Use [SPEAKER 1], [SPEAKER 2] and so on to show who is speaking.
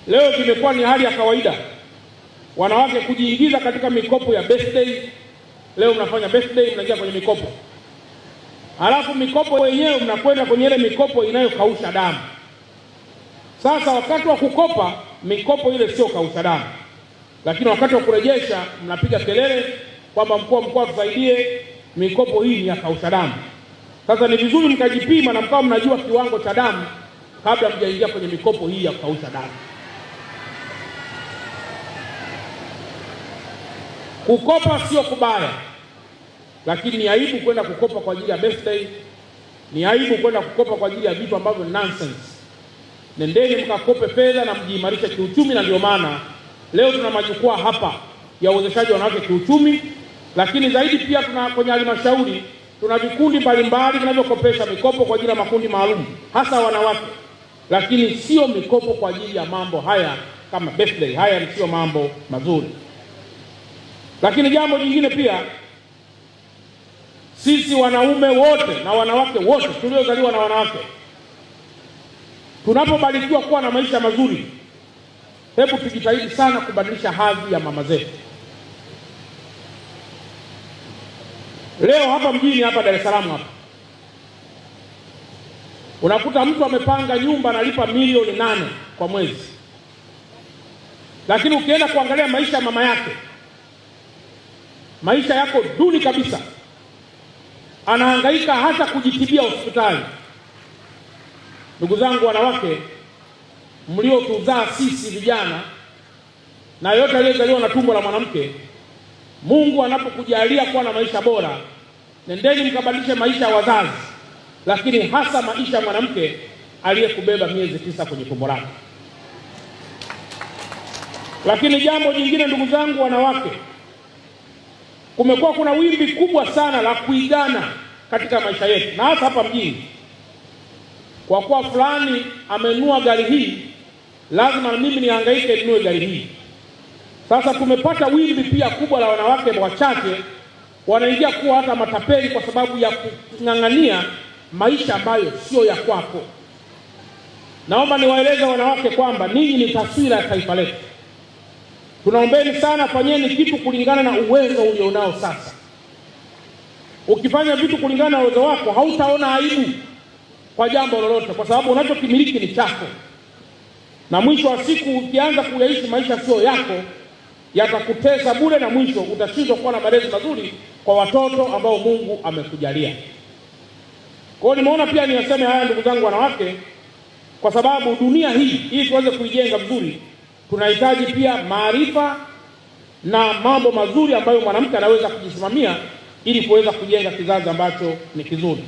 [SPEAKER 1] Leo kimekuwa ni hali ya kawaida wanawake kujiingiza katika mikopo ya birthday. Leo mnafanya birthday, mnaingia kwenye mikopo, halafu mikopo wenyewe mnakwenda kwenye ile mikopo inayokausha damu. Sasa wakati wa kukopa mikopo ile sio kausha damu, lakini wakati wa kurejesha mnapiga kelele kwamba mkuu wa mkoa tusaidie, mikopo hii ni ya kausha damu. Sasa ni vizuri mkajipima na mkawa mnajua kiwango cha damu kabla mjaingia kwenye mikopo hii ya kausha damu. Kukopa sio kubaya, lakini ni aibu kwenda kukopa kwa ajili ya birthday. Ni aibu kwenda kukopa kwa ajili ya vitu ambavyo nonsense. Nendeni mkakope fedha na mjiimarishe kiuchumi, na ndio maana leo tuna majukwaa hapa ya uwezeshaji wa wanawake kiuchumi, lakini zaidi pia tuna kwenye halmashauri tuna vikundi mbalimbali vinavyokopesha mikopo kwa ajili ya makundi maalum, hasa wanawake, lakini sio mikopo kwa ajili ya mambo haya kama birthday. Haya ni sio mambo mazuri. Lakini jambo jingine pia, sisi wanaume wote na wanawake wote tuliozaliwa na wanawake, tunapobarikiwa kuwa na maisha mazuri, hebu tujitahidi sana kubadilisha hadhi ya mama zetu. Leo hapa mjini hapa Dar es Salaam hapa unakuta mtu amepanga nyumba analipa milioni 8 kwa mwezi, lakini ukienda kuangalia maisha ya mama yake, maisha yako duni kabisa, anahangaika hata kujitibia hospitali. Ndugu zangu wanawake mliotuzaa sisi vijana na yote aliyezaliwa na tumbo la mwanamke, Mungu anapokujalia kuwa na maisha bora, nendeni mkabadilishe maisha ya wazazi, lakini hasa maisha ya mwanamke aliyekubeba miezi 9 kwenye tumbo lake. Lakini jambo jingine, ndugu zangu wanawake, kumekuwa kuna wimbi kubwa sana la kuigana katika maisha yetu, na hasa hapa mjini. Kwa kuwa fulani amenunua gari hii, lazima mimi nihangaike ninunue gari hii. Sasa tumepata wimbi pia kubwa la wanawake wachache wanaingia kuwa hata matapeli kwa sababu ya kung'ang'ania maisha ambayo sio ya kwako. Naomba niwaeleze wanawake kwamba ninyi ni taswira ya taifa letu. Tunaombeni sana, fanyeni kitu kulingana na uwezo ulionao sasa. Ukifanya vitu kulingana na uwezo wako, hautaona aibu kwa jambo lolote, kwa sababu unachokimiliki ni chako. Na mwisho wa siku ukianza kuyaishi maisha sio yako, yatakutesa bure, na mwisho utashindwa kuwa na malezi mazuri kwa watoto ambao Mungu amekujalia. Kwa hiyo nimeona pia niyaseme haya, ndugu zangu wanawake, kwa sababu dunia hii ili tuweze kuijenga vizuri, tunahitaji pia maarifa na mambo mazuri ambayo mwanamke anaweza kujisimamia ili kuweza kujenga kizazi ambacho ni kizuri.